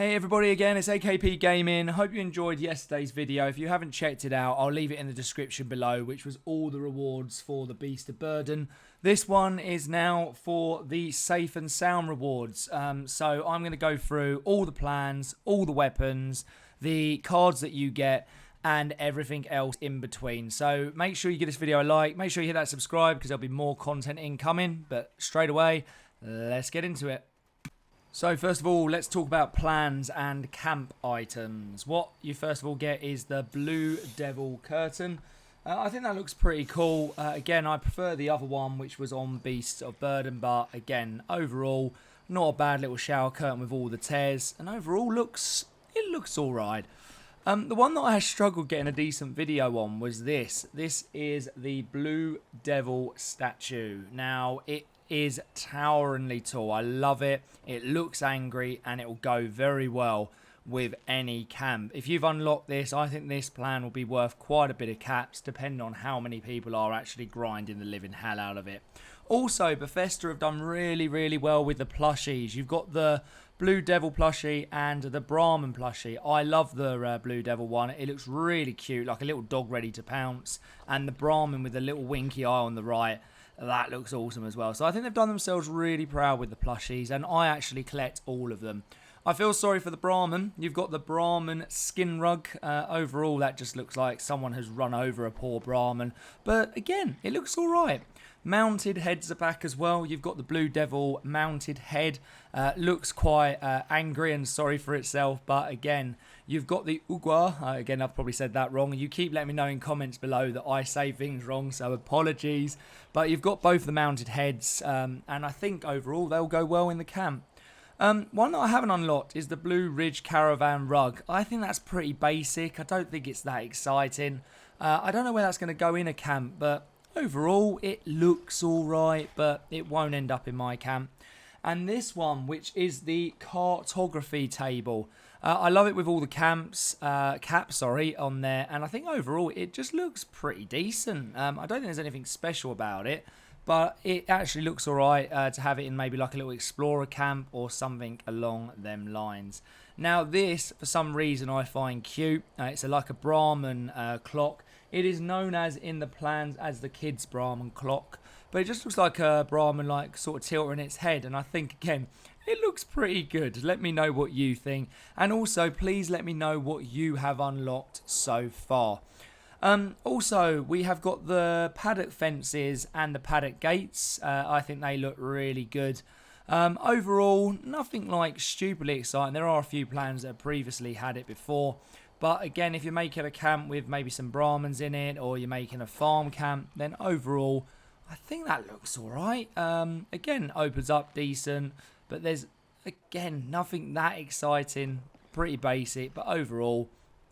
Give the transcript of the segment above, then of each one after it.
Hey everybody again, it's AKP Gaming. Hope you enjoyed yesterday's video. If you haven't checked it out, I'll leave it in the description below, which was all the rewards for the Beast of Burden. This one is now for the Safe and Sound rewards. So I'm going to go through all the plans, all the weapons, the cards that you get, and everything else in between. So make sure you give this video a like, make sure you hit that subscribe because there'll be more content incoming. But straight away, let's get into it. So first of all, let's talk about plans and camp items. What you first of all get is the Blue Devil curtain. I think that looks pretty cool. Again, I prefer the other one, which was on Beasts of Burden, but again, overall, not a bad little shower curtain with all the tears, and overall it looks all right. The one that I struggled getting a decent video on was this. This is the Blue Devil statue. Now, it is toweringly tall. I love it. It looks angry and it will go very well with any camp. If you've unlocked this, I think this plan will be worth quite a bit of caps depending on how many people are actually grinding the living hell out of it. Also, Bethesda have done really well with the plushies. You've got the Blue Devil plushie and the Brahmin plushie. I love the Blue Devil one. It looks really cute, like a little dog ready to pounce. And the Brahmin with the little winky eye on the right. That looks awesome as well. So I think they've done themselves really proud with the plushies, and I actually collect all of them. I feel sorry for the Brahmin. You've got the Brahmin skin rug. Overall, that just looks like someone has run over a poor Brahmin. But again, it looks all right. Mounted heads are back as well. You've got the Blue Devil mounted head. Looks quite angry and sorry for itself. But again, you've got the Ugwa. Again, I've probably said that wrong. You keep letting me know in comments below that I say things wrong, so apologies. But you've got both the mounted heads. And I think overall they'll go well in the camp. One that I haven't unlocked is the Blue Ridge Caravan Rug. I think that's pretty basic. I don't think it's that exciting. I don't know where that's going to go in a camp, but overall, it looks alright, but it won't end up in my camp. And this one, which is the cartography table. I love it with all the caps on there. And I think overall, it just looks pretty decent. I don't think there's anything special about it. But it actually looks alright to have it in maybe like a little explorer camp or something along them lines. Now this, for some reason, I find cute. It's like a Brahmin clock. It is known as in the plans as the kids Brahmin clock. But it just looks like a Brahmin like sort of tilting its head. And I think, again, it looks pretty good. Let me know what you think. And also, please let me know what you have unlocked so far. Also, we have got the paddock fences and the paddock gates. I think they look really good. Overall, nothing like stupidly exciting. There are a few plans that have previously had it before. But again, if you're making a camp with maybe some Brahmins in it, or you're making a farm camp, then overall, I think that looks alright. Again, opens up decent. But there's, again, nothing that exciting. Pretty basic. But overall,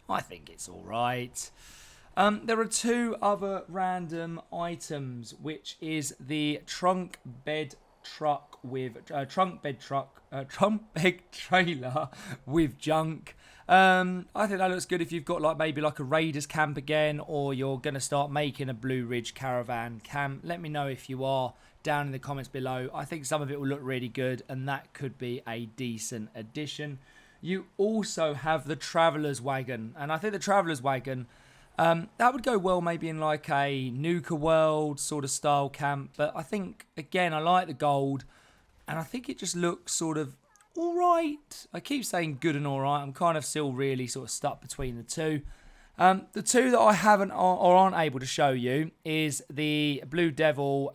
I think it's alright. There are two other random items, which is the trunk bed truck with trunk bed trailer with junk. I think that looks good if you've got like maybe like a Raiders camp again, or you're gonna start making a Blue Ridge caravan camp. Let me know if you are down in the comments below. I think some of it will look really good, and that could be a decent addition. You also have the Traveller's Wagon, and I think the Traveller's Wagon. That would go well maybe in like a Nuka World sort of style camp. But I think, again, I like the gold. And I think it just looks sort of alright. I keep saying good and alright. I'm kind of still really sort of stuck between the two. The two that I haven't or aren't able to show you is the Blue Devil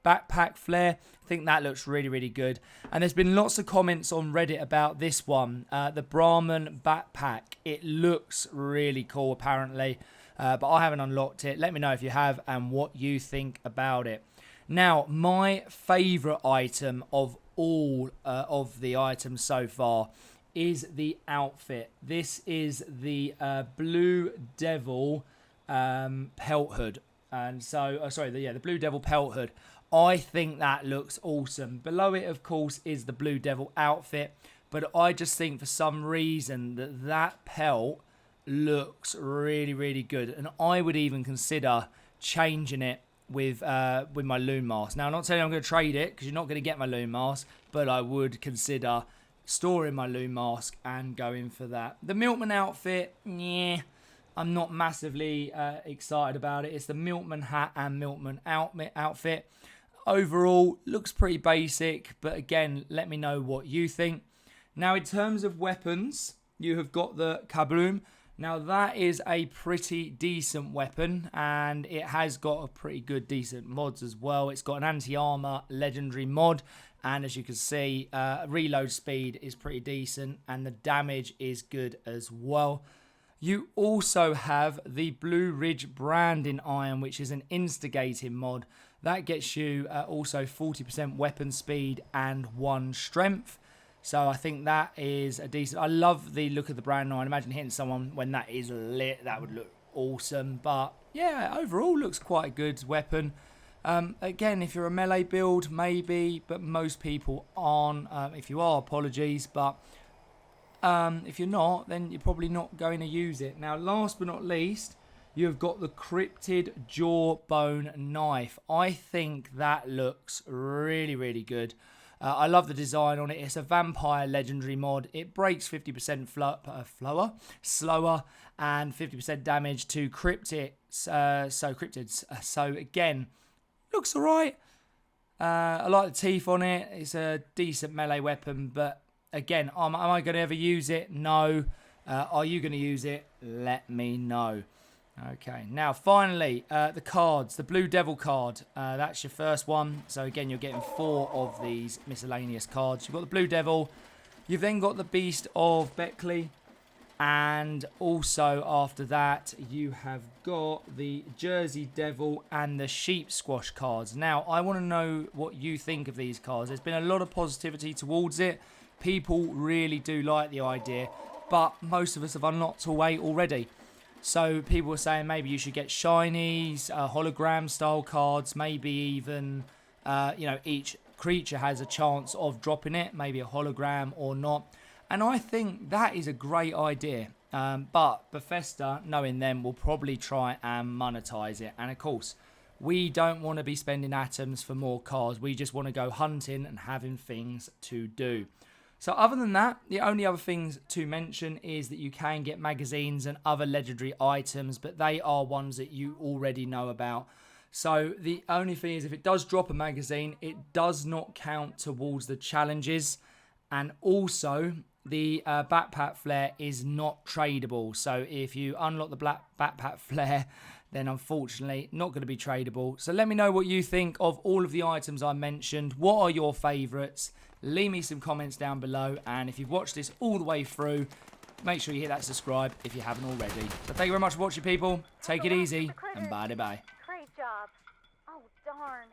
backpack flare. I think that looks really good. And there's been lots of comments on Reddit about this one, the Brahmin backpack. It looks really cool apparently, but I haven't unlocked it. Let me know if you have and what you think about it. Now, my favourite item of all of the items so far is the outfit. This is the Blue Devil pelt hood. And so, the Blue Devil pelt hood. I think that looks awesome. Below it, of course, is the Blue Devil outfit. But I just think for some reason that pelt looks really good. And I would even consider changing it with my loon mask. Now, I'm not saying I'm going to trade it because you're not going to get my loon mask. But I would consider storing my loom mask and going for that. The Milkman outfit, yeah, I'm not massively excited about it. It's the Milkman hat and Milkman outfit. Overall, looks pretty basic, but again, let me know what you think. Now, in terms of weapons, you have got the Kabloom. Now, that is a pretty decent weapon, and it has got a pretty good, decent mods as well. It's got an anti-armor legendary mod, and as you can see, reload speed is pretty decent, and the damage is good as well. You also have the Blue Ridge Branding Iron, which is an instigating mod. That gets you also 40% weapon speed and 1 strength. So I think that is a decent... I love the look of the brand iron. Imagine hitting someone when that is lit. That would look awesome. But yeah, overall looks quite a good weapon. Again, if you're a melee build, maybe. But most people aren't. If you are, apologies. But if you're not, then you're probably not going to use it. Now, last but not least, you've got the Cryptid Jawbone Knife. I think that looks really, really good. I love the design on it. It's a vampire legendary mod. It breaks 50% slower and 50% damage to cryptids. So again, looks alright. I like the teeth on it. It's a decent melee weapon, but again, am I going to ever use it? No. Are you going to use it? Let me know. Okay, now finally, the cards. The Blue Devil card. That's your first one. So again, you're getting 4 of these miscellaneous cards. You've got the Blue Devil. You've then got the Beast of Beckley. And also after that, you have got the Jersey Devil and the Sheep Squash cards. Now, I want to know what you think of these cards. There's been a lot of positivity towards it. People really do like the idea. But most of us have unlocked away already. So people are saying maybe you should get shinies, hologram style cards, maybe even, each creature has a chance of dropping it, maybe a hologram or not. And I think that is a great idea. But Bethesda, knowing them, will probably try and monetize it. And of course, we don't want to be spending atoms for more cards. We just want to go hunting and having things to do. So other than that, the only other things to mention is that you can get magazines and other legendary items, but they are ones that you already know about. So the only thing is if it does drop a magazine, it does not count towards the challenges. And also, the backpack flare is not tradable. So if you unlock the black backpack flare, then unfortunately not going to be tradable. So let me know what you think of all of the items I mentioned. What are your favourites? Leave me some comments down below, and if you've watched this all the way through, make sure you hit that subscribe if you haven't already. So thank you very much for watching, people. Take it easy, and bye-bye. Great job. Oh, darn.